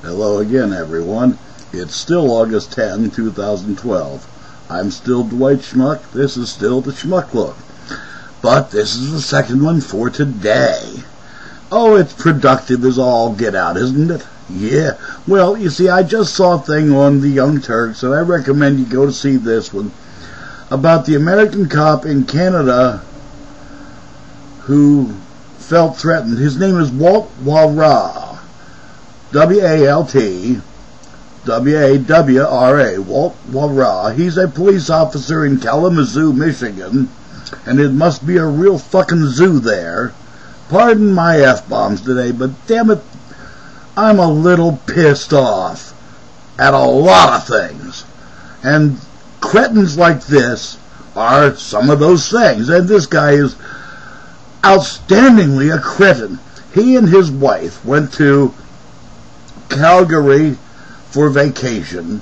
Hello again, everyone. It's still August 10, 2012. I'm still Dwight Schmuck. This is still the Schmuck Look. But this is the second one for today. Oh, it's productive as all get out, isn't it? Yeah. Well, you see, I just saw a thing on the Young Turks, and I recommend you go to see this one, about the American cop in Canada who felt threatened. His name is Walt Wawra. W-A-L-T-W-A-W-R-A, Walt Wawra. He's a police officer in Kalamazoo, Michigan, and it must be a real fucking zoo there. Pardon my F-bombs today, but damn it, I'm a little pissed off at a lot of things. And cretins like this are some of those things, and this guy is outstandingly a cretin. He and his wife went to Calgary for vacation,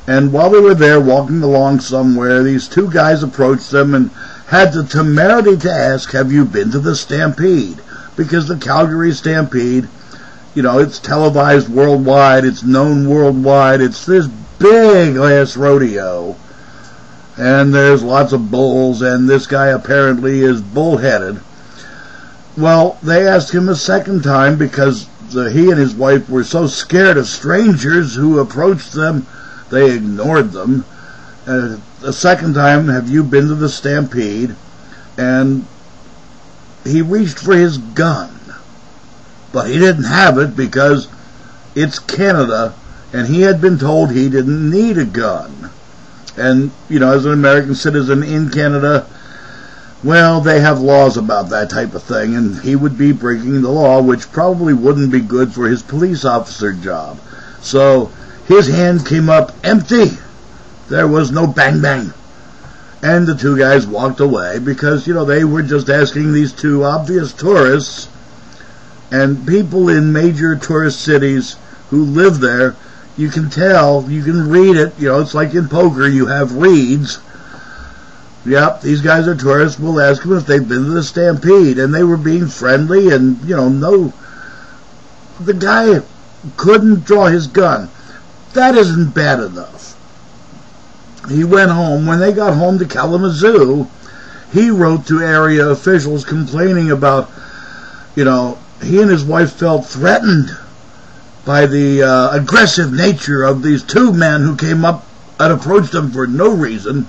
and while they were there walking along somewhere, these two guys approached them and had the temerity to ask, have you been to the Stampede? Because the Calgary Stampede, you know, it's televised worldwide, it's known worldwide, it's this big ass rodeo, and there's lots of bulls, and this guy apparently is bullheaded. Well, they asked him a second time because he and his wife were so scared of strangers who approached them, they ignored them. The second time, have you been to the Stampede? And he reached for his gun, but he didn't have it because it's Canada, and he had been told he didn't need a gun. And, you know, as an American citizen in Canada, well, they have laws about that type of thing, and he would be breaking the law, which probably wouldn't be good for his police officer job. So his hand came up empty. There was no bang bang. And the two guys walked away because, you know, they were just asking these two obvious tourists, and people in major tourist cities who live there, you can tell, you can read it, you know, it's like in poker, you have reads. Yep, these guys are tourists. We'll ask them if they've been to the Stampede. And they were being friendly and, you know, no. The guy couldn't draw his gun. That isn't bad enough. He went home. When they got home to Kalamazoo, he wrote to area officials complaining about, you know, he and his wife felt threatened by the aggressive nature of these two men who came up and approached them for no reason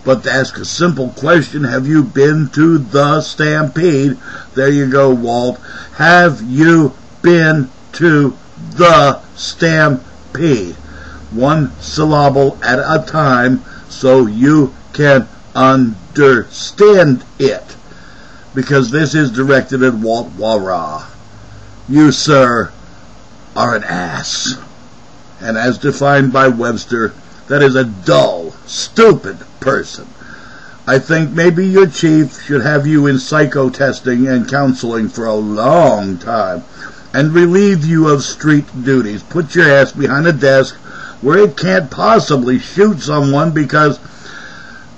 but to ask a simple question, have you been to the Stampede? There you go, Walt. Have you been to the Stampede? One syllable at a time so you can understand it. Because this is directed at Walt Wawra. You, sir, are an ass. And as defined by Webster, that is a dull, stupid person. I think maybe your chief should have you in psycho-testing and counseling for a long time and relieve you of street duties. Put your ass behind a desk where it can't possibly shoot someone because,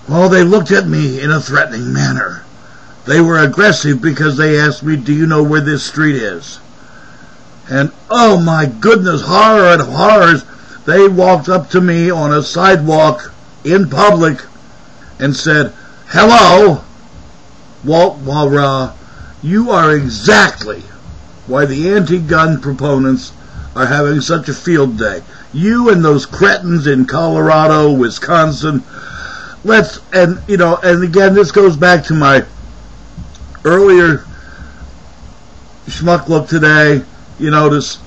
well, they looked at me in a threatening manner. They were aggressive because they asked me, do you know where this street is? And, oh my goodness, horror and horrors, they walked up to me on a sidewalk in public and said, hello, Walt Wawra, you are exactly why the anti-gun proponents are having such a field day. You and those cretins in Colorado, Wisconsin, and again, this goes back to my earlier Schmuck Look today. You notice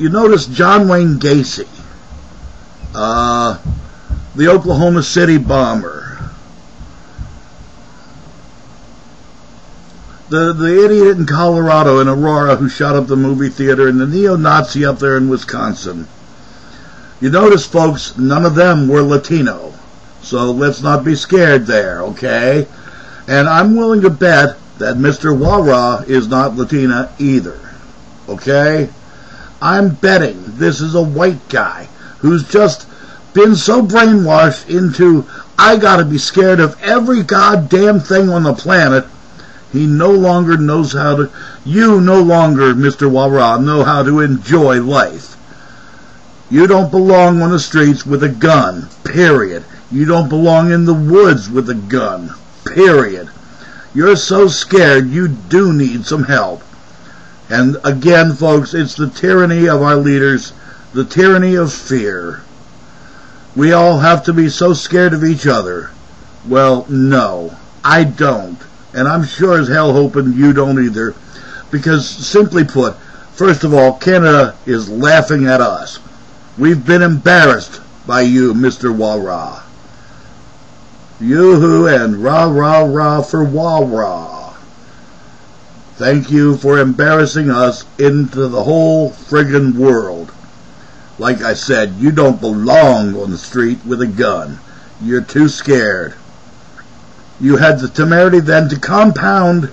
John Wayne Gacy, the Oklahoma City bomber, the idiot in Colorado, in Aurora, who shot up the movie theater, and the neo-Nazi up there in Wisconsin. You notice, folks, none of them were Latino. So let's not be scared there, okay? And I'm willing to bet that Mr. Wawra is not Latina either, okay? I'm betting this is a white guy who's just been so brainwashed into, I gotta be scared of every goddamn thing on the planet, he no longer knows how to, you no longer, Mr. Wawra, know how to enjoy life. You don't belong on the streets with a gun, period. You don't belong in the woods with a gun, period. You're so scared you do need some help. And again, folks, it's the tyranny of our leaders, the tyranny of fear. We all have to be so scared of each other. Well, no, I don't. And I'm sure as hell hoping you don't either. Because, simply put, first of all, Canada is laughing at us. We've been embarrassed by you, Mr. Wawra. Yoo-hoo and rah-rah-rah for Wawra. Thank you for embarrassing us into the whole friggin' world. Like I said, you don't belong on the street with a gun. You're too scared. You had the temerity then to compound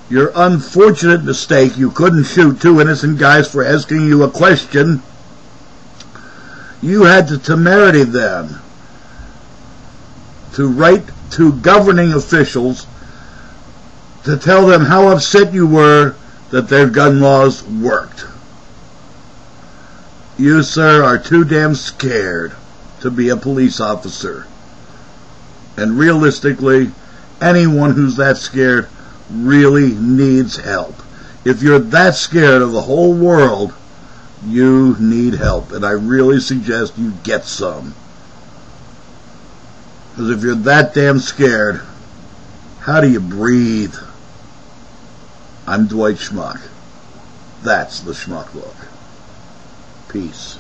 your unfortunate mistake. You couldn't shoot two innocent guys for asking you a question. You had the temerity then to write to governing officials to tell them how upset you were that their gun laws worked. You, sir, are too damn scared to be a police officer. And realistically, anyone who's that scared really needs help. If you're that scared of the whole world, you need help. And I really suggest you get some. Because if you're that damn scared, how do you breathe? I'm Dwight Schmuck. That's the Schmuck Look. Peace.